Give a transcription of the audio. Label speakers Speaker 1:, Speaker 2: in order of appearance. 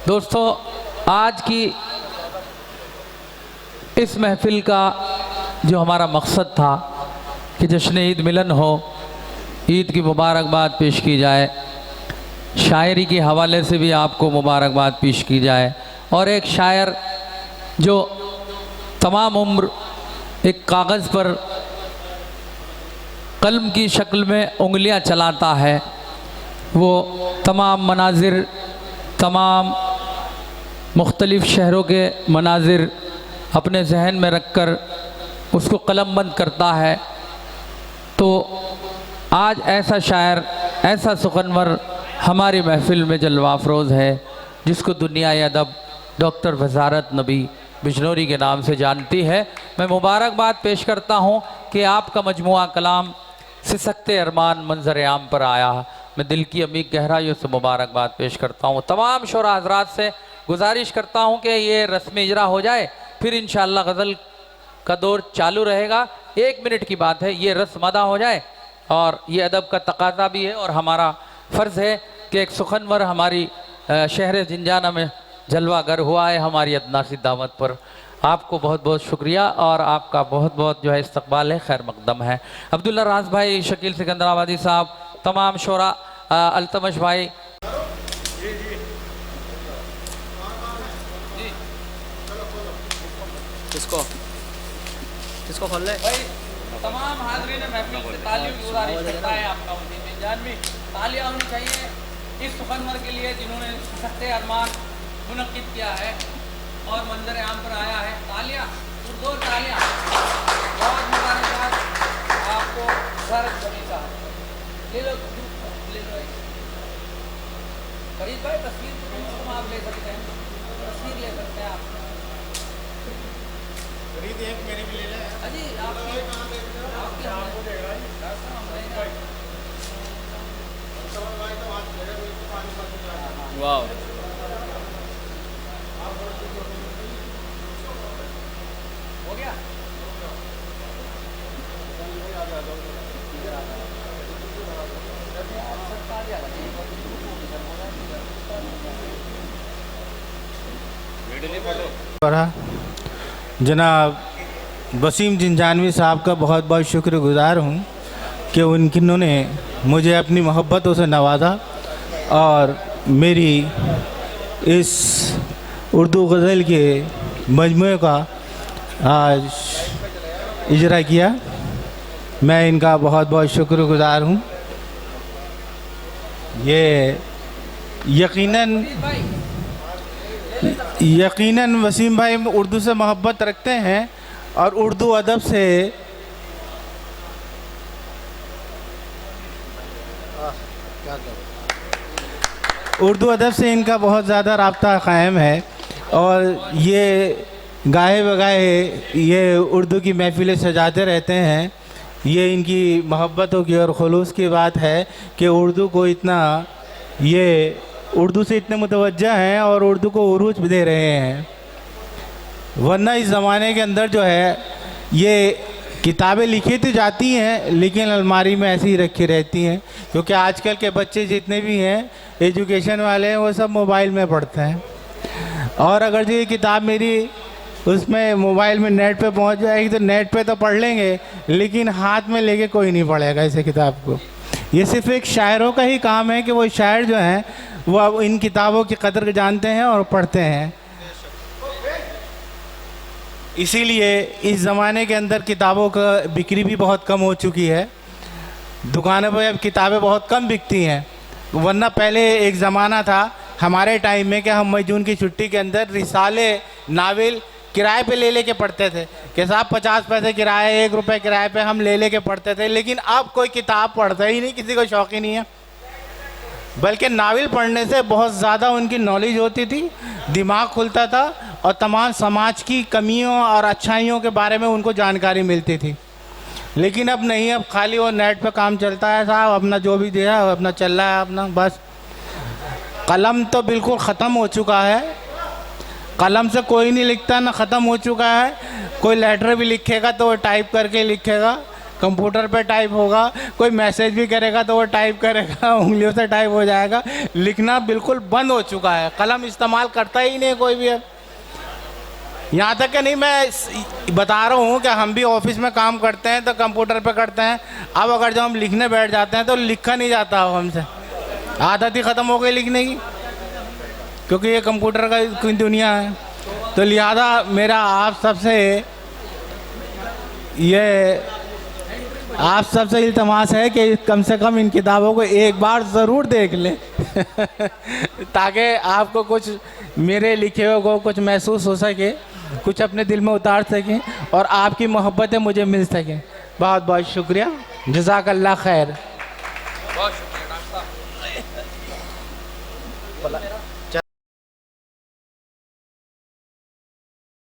Speaker 1: दोस्तों, आज की इस महफिल का जो हमारा मकसद था कि जश्न ईद मिलन हो, ईद की मुबारकबाद पेश की जाए, शायरी के हवाले से भी आपको मुबारकबाद पेश की जाए, और एक शायर जो तमाम उम्र एक कागज़ पर कलम की शक्ल में उंगलियां चलाता है, वो तमाम मनाजिर, तमाम मुख्तलिफ़ शहरों के मनाजिर अपने जहन में रखकर उसको कलमबंद करता है। तो आज ऐसा शायर, ऐसा सुखनवर हमारी महफिल में जलवा अफरोज़ है, जिसको दुनिया अदब डॉक्टर वज़ारत नबी बिजनौरी के नाम से जानती है। मैं मुबारकबाद पेश करता हूँ कि आपका मजमुआ कलाम सिसकते अरमान मंजर आम पर आया। मैं दिल की अमीर गहराइयों से मुबारकबाद पेश करता हूँ। तमाम शोरा हज़रात से गुजारिश करता हूँ कि ये रस्म इजरा हो जाए, फिर इंशाअल्लाह गज़ल का दौर चालू रहेगा। 1 मिनट की बात है, ये रस्म अदा हो जाए, और ये अदब का तकाज़ा भी है और हमारा फ़र्ज़ है कि एक सुखनवर हमारी शहर जिंजाना में जलवागर हुआ है हमारी अदनासी दावत पर। आपको बहुत बहुत शुक्रिया और आपका बहुत बहुत जो है इस्तकबाल है, खैर मकदम है। अब्दुल्ला राज भाई, शकील सिकंदराबादी साहब, तमाम शोरा, अल्तमश भाई,
Speaker 2: किसको खोल ले
Speaker 1: भाई, तमाम हाज़रीन महफिल से तालियों की गुजारिश करता है आपका जानवी तालियां होनी चाहिए इस सुखनवर के लिए जिन्होंने सख्ते अरमान मुनक़िद किया है और मंजर आम पर आया है। तालियां, जोरदार तालियां। बहुत मुबारकबाद आपको सर हमेशा। ले लो फरीद भाई, तस्वीर तुम आप ले सकते हैं, तस्वीर ले सकते हैं आप।
Speaker 3: फरीद एक मेरी भी ले ले।
Speaker 1: अजी
Speaker 2: वाह,
Speaker 1: हो गया।
Speaker 3: जनाब वसीम जिंजानवी साहब का बहुत बहुत शुक्रगुजार हूँ कि उन्होंने मुझे अपनी मोहब्बतों से नवाजा और मेरी इस उर्दू गज़ल के मजमूए का आज इजरा किया। मैं इनका बहुत बहुत शुक्रगुजार हूँ। ये यकीनन वसीम भाई उर्दू से मोहब्बत रखते हैं और उर्दू अदब से इनका बहुत ज़्यादा राब्ता कायम है, और ये गाए बगाए ये उर्दू की महफिलें सजाते रहते हैं। ये इनकी मोहब्बतों की और खुलूस की बात है कि उर्दू को इतना, ये उर्दू से इतने मुतवज्जा हैं और उर्दू को उरूज भी दे रहे हैं। वरना इस ज़माने के अंदर जो है ये किताबें लिखी तो जाती हैं लेकिन अलमारी में ऐसी ही रखी रहती हैं, क्योंकि आजकल के बच्चे जितने भी हैं एजुकेशन वाले हैं वो सब मोबाइल में पढ़ते हैं। और अगर जो ये किताब मेरी उसमें मोबाइल में नेट पे पहुंच जाएगी तो नेट पे तो पढ़ लेंगे, लेकिन हाथ में लेके कोई नहीं पढ़ेगा इस किताब को। ये सिर्फ एक शायरों का ही काम है कि वो शायर जो हैं वो अब इन किताबों की कदर जानते हैं और पढ़ते हैं। इसीलिए इस ज़माने के अंदर किताबों का बिक्री भी बहुत कम हो चुकी है। दुकानों पर अब किताबें बहुत कम बिकती हैं। वरना पहले एक ज़माना था हमारे टाइम में कि हम मई जून की छुट्टी के अंदर रिसाले, नावल किराए पे ले लेके पढ़ते थे कि साहब 50 पैसे किराए, 1 रुपये किराए पे हम ले लेके पढ़ते थे। लेकिन अब कोई किताब पढ़ता ही नहीं, किसी को शौक ही नहीं है। बल्कि नावल पढ़ने से बहुत ज़्यादा उनकी नॉलेज होती थी, दिमाग खुलता था और तमाम समाज की कमियों और अच्छाइयों के बारे में उनको जानकारी मिलती थी। लेकिन अब नहीं, अब खाली वो नेट पे काम चलता है साहब, अपना जो भी दिया अपना चल रहा है अपना बस। कलम तो बिल्कुल ख़त्म हो चुका है, कलम से कोई नहीं लिखता ना, ख़त्म हो चुका है। कोई लेटर भी लिखेगा तो वो टाइप करके लिखेगा, कंप्यूटर पे टाइप होगा, कोई मैसेज भी करेगा तो वो टाइप करेगा, उंगलियों से टाइप हो जाएगा। लिखना बिल्कुल बंद हो चुका है, कलम इस्तेमाल करता ही नहीं कोई भी अब। यहाँ तक कि नहीं, मैं बता रहा हूँ कि हम भी ऑफिस में काम करते हैं तो कंप्यूटर पे करते हैं। अब अगर जब हम लिखने बैठ जाते हैं तो लिखा नहीं जाता अब हमसे, आदत ही ख़त्म हो गई लिखने की, क्योंकि ये कंप्यूटर का दुनिया है। तो लिहाजा मेरा आप सबसे इल्तमास है कि कम से कम इन किताबों को एक बार ज़रूर देख लें ताकि आपको कुछ मेरे लिखे हुए को कुछ महसूस हो सके, कुछ अपने दिल में उतार सकें और आपकी मोहब्बतें मुझे मिल सकें। बहुत बहुत शुक्रिया, जज़ाकल्लाह खैर।